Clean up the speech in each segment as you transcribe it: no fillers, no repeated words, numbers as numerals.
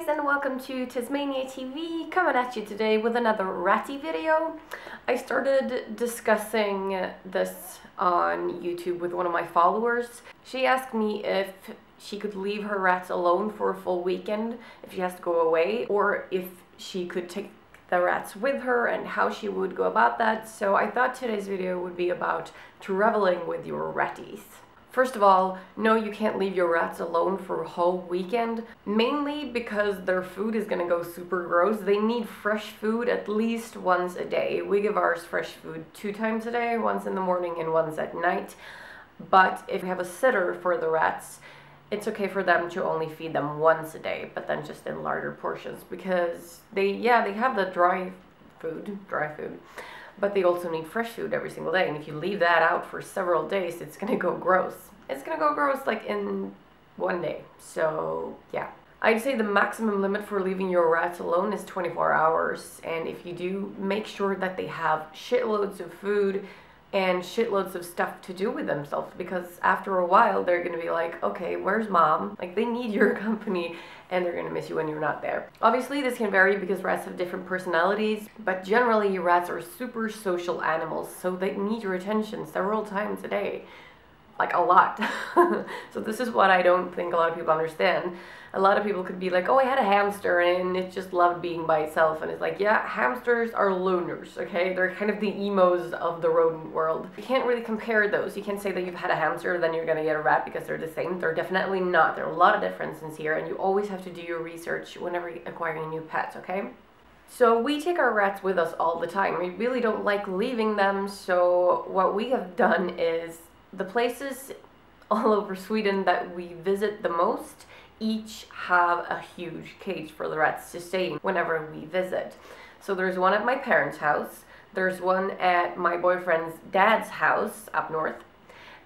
and welcome to TezMania TV, coming at you today with another ratty video. I started discussing this on YouTube with one of my followers. She asked me if she could leave her rats alone for a full weekend if she has to go away, or if she could take the rats with her and how she would go about that. So I thought today's video would be about traveling with your ratties. First of all, no, you can't leave your rats alone for a whole weekend, mainly because their food is gonna go super gross. They need fresh food at least once a day. We give ours fresh food 2 times a day, once in the morning and once at night. But if we have a sitter for the rats, it's okay for them to only feed them once a day, but then just in larger portions, because they have the dry food, but they also need fresh food every single day. And if you leave that out for several days, it's gonna go gross. It's gonna go gross like in one day. So yeah, I'd say the maximum limit for leaving your rats alone is 24 hours. And if you do, make sure that they have shitloads of food and shitloads of stuff to do with themselves, because after a while they're gonna be like, okay, where's mom? Like, they need your company and they're gonna miss you when you're not there. Obviously this can vary because rats have different personalities, but generally rats are super social animals, so they need your attention several times a day. Like, a lot. So this is what I don't think a lot of people understand. A lot of people could be like, oh, I had a hamster and it just loved being by itself. And it's like, yeah, hamsters are loners, okay? They're kind of the emos of the rodent world. You can't really compare those. You can't say that you've had a hamster, then you're gonna get a rat because they're the same. They're definitely not. There are a lot of differences here, and you always have to do your research whenever acquiring a new pet, okay? So we take our rats with us all the time. We really don't like leaving them, so what we have done is the places all over Sweden that we visit the most each have a huge cage for the rats to stay in whenever we visit. So there's one at my parents' house, there's one at my boyfriend's dad's house up north,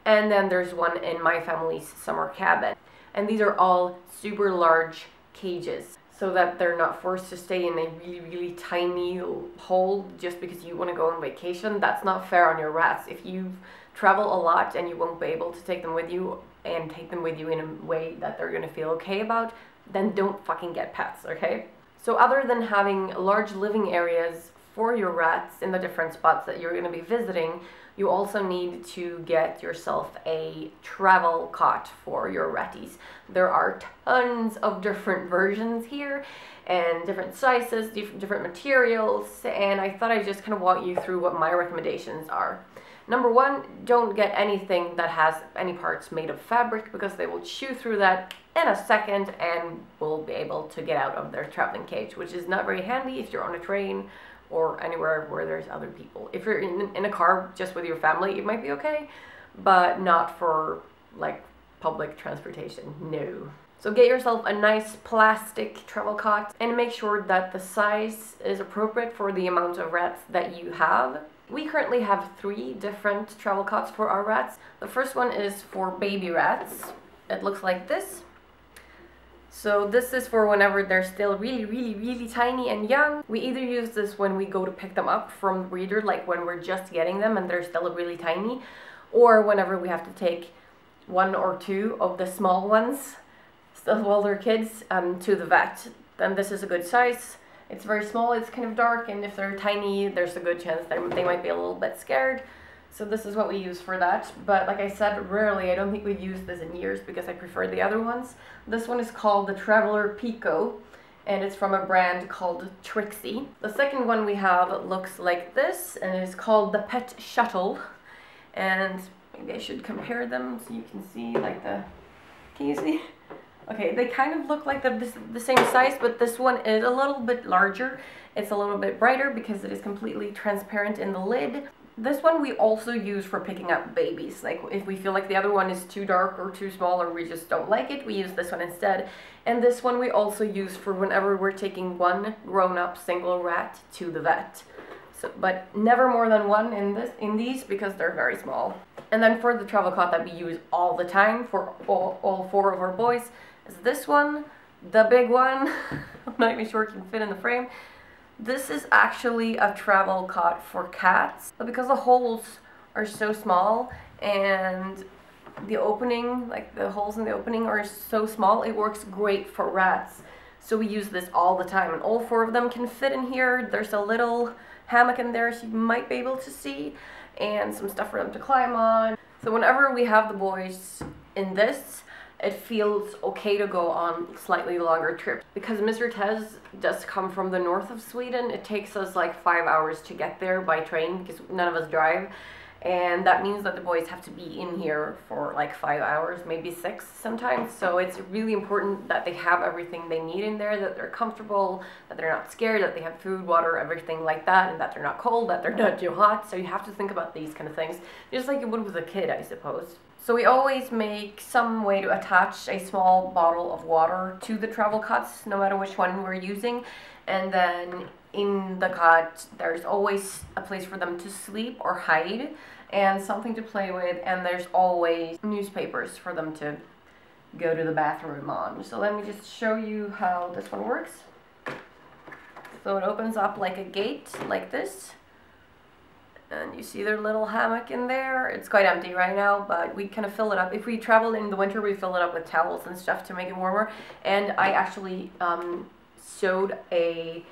and then there's one in my family's summer cabin. And these are all super large cages, so that they're not forced to stay in a really tiny hole just because you want to go on vacation. That's not fair on your rats. If you travel a lot and you won't be able to take them with you, and take them with you in a way that they're gonna feel okay about, then don't fucking get pets, okay? So other than having large living areas for your rats in the different spots that you're gonna be visiting, you also need to get yourself a travel cot for your ratties. There are tons of different versions here and different sizes, different materials, and I thought I'd just kind of walk you through what my recommendations are. Number 1, don't get anything that has any parts made of fabric, because they will chew through that in a second and will be able to get out of their traveling cage, which is not very handy if you're on a train or anywhere where there's other people. If you're in a car just with your family, it might be okay, but not for like public transportation, no. So get yourself a nice plastic travel cot and make sure that the size is appropriate for the amount of rats that you have. We currently have 3 different travel cots for our rats. The first one is for baby rats. It looks like this. So this is for whenever they're still really tiny and young. We either use this when we go to pick them up from the breeder, like when we're just getting them and they're still really tiny, or whenever we have to take 1 or 2 of the small ones, still while they're kids, to the vet. Then this is a good size. It's very small, it's kind of dark, and if they're tiny, there's a good chance that they might be a little bit scared. So this is what we use for that. But like I said, rarely. I don't think we've used this in years because I prefer the other ones. This one is called the Traveler Pico, and it's from a brand called Trixie. The second one we have looks like this, and it is called the Pet Shuttle. And maybe I should compare them so you can see like the... Can you see? Okay, they kind of look like the same size, but this one is a little bit larger. It's a little bit brighter because it is completely transparent in the lid. This one we also use for picking up babies. Like if we feel like the other one is too dark or too small, or we just don't like it, we use this one instead. And this one we also use for whenever we're taking 1 grown-up single rat to the vet. So, but never more than 1 in these because they're very small. And then for the travel cot that we use all the time for all 4 of our boys, is this one, the big one. I'm not even sure it can fit in the frame. This is actually a travel cot for cats, but because the holes are so small and the opening, like the holes in the opening are so small, it works great for rats. So we use this all the time, and all 4 of them can fit in here. There's a little hammock in there, so you might be able to see, and some stuff for them to climb on. So whenever we have the boys in this, it feels okay to go on slightly longer trips. Because Mr. Tez does come from the north of Sweden, it takes us like 5 hours to get there by train because none of us drive. And that means that the boys have to be in here for like 5 hours, maybe 6 sometimes. So it's really important that they have everything they need in there, that they're comfortable, that they're not scared, that they have food, water, everything like that, and that they're not cold, that they're not too hot. So you have to think about these kind of things, just like you would with a kid, I suppose. So we always make some way to attach a small bottle of water to the travel cots, no matter which one we're using. And then in the cot, there's always a place for them to sleep or hide, and something to play with, and there's always newspapers for them to go to the bathroom on. So let me just show you how this one works. So it opens up like a gate, like this. And you see their little hammock in there. It's quite empty right now, but we kind of fill it up. If we travel in the winter, we fill it up with towels and stuff to make it warmer. And I actually sewed a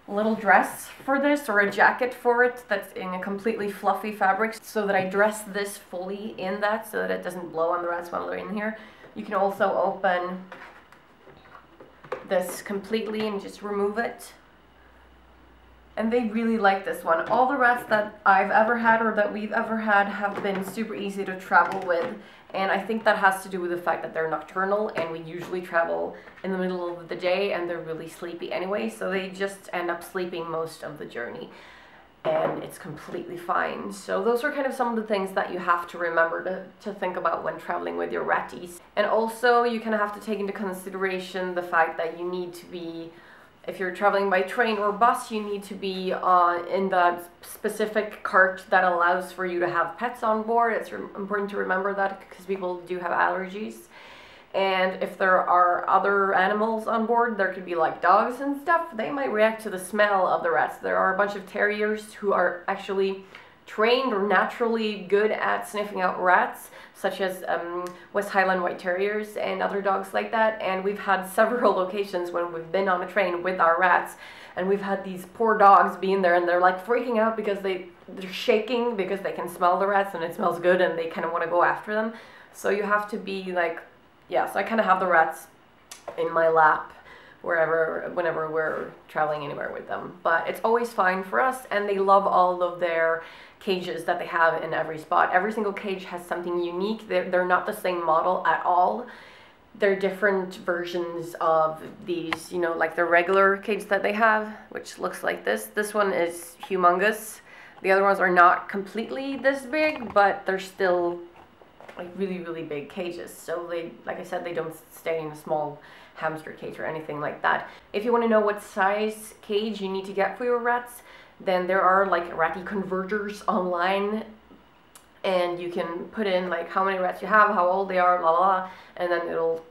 little dress for this, or a jacket for it, that's in a completely fluffy fabric, so that I dress this fully in that, so that it doesn't blow on the rats while they're in here. You can also open this completely and just remove it. And they really like this one. All the rats that I've ever had, or that we've ever had, have been super easy to travel with. And I think that has to do with the fact that they're nocturnal, and we usually travel in the middle of the day, and they're really sleepy anyway, so they just end up sleeping most of the journey. And it's completely fine. So those are kind of some of the things that you have to remember to think about when traveling with your ratties. And also you kind of have to take into consideration the fact that you need to be, if you're traveling by train or bus, you need to be in the specific cart that allows for you to have pets on board. It's important to remember that, because people do have allergies. And if there are other animals on board, there could be like dogs and stuff, they might react to the smell of the rats. There are a bunch of terriers who are actually trained or naturally good at sniffing out rats, such as West Highland White Terriers and other dogs like that. And we've had several occasions when we've been on a train with our rats, and we've had these poor dogs being there, and they're like freaking out because they're shaking because they can smell the rats and it smells good, and they kind of want to go after them. So you have to be like, yeah, so I kind of have the rats in my lap whenever we're traveling anywhere with them. But it's always fine for us, and they love all of their cages that they have in every spot. Every single cage has something unique. They're not the same model at all. They're different versions of these, you know, like the regular cage that they have, which looks like this. This one is humongous. The other ones are not completely this big, but they're still like really, really big cages. So they, like I said, they don't stay in a small hamster cage or anything like that. If you want to know what size cage you need to get for your rats, then there are like ratty converters online, and you can put in like how many rats you have, how old they are, la la, and then it'll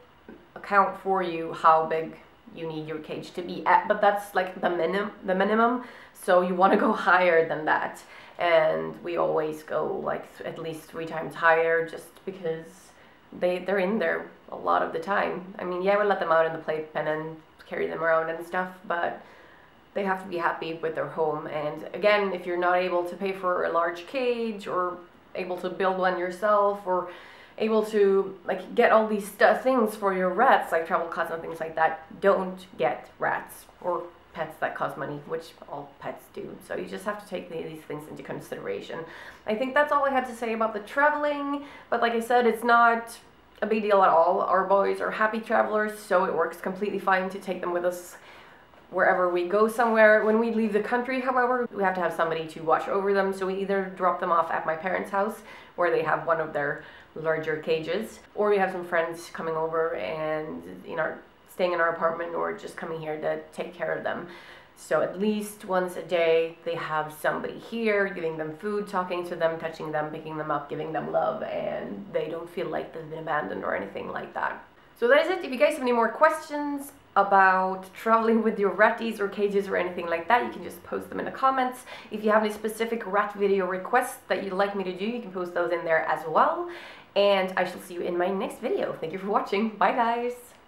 account for you how big you need your cage to be at. But that's like the minimum, so you want to go higher than that. And we always go like at least 3 times higher, just because they're in there a lot of the time. I mean, yeah, we let them out in the playpen and carry them around and stuff, but they have to be happy with their home. And again, if you're not able to pay for a large cage, or able to build one yourself, or able to like get all these things for your rats, like travel cots and things like that, don't get rats or pets that cost money, which all pets do. So you just have to take these things into consideration. I think that's all I had to say about the traveling, but like I said, it's not a big deal at all. Our boys are happy travelers, so it works completely fine to take them with us wherever we go somewhere. When we leave the country, however, we have to have somebody to watch over them, so we either drop them off at my parents' house, where they have one of their larger cages, or we have some friends coming over and, you know, staying in our apartment, or just coming here to take care of them. So at least once a day they have somebody here giving them food, talking to them, touching them, picking them up, giving them love, and they don't feel like they've been abandoned or anything like that. So that is it. If you guys have any more questions about traveling with your ratties or cages or anything like that, you can just post them in the comments. If you have any specific rat video requests that you'd like me to do, you can post those in there as well. And I shall see you in my next video. Thank you for watching. Bye guys!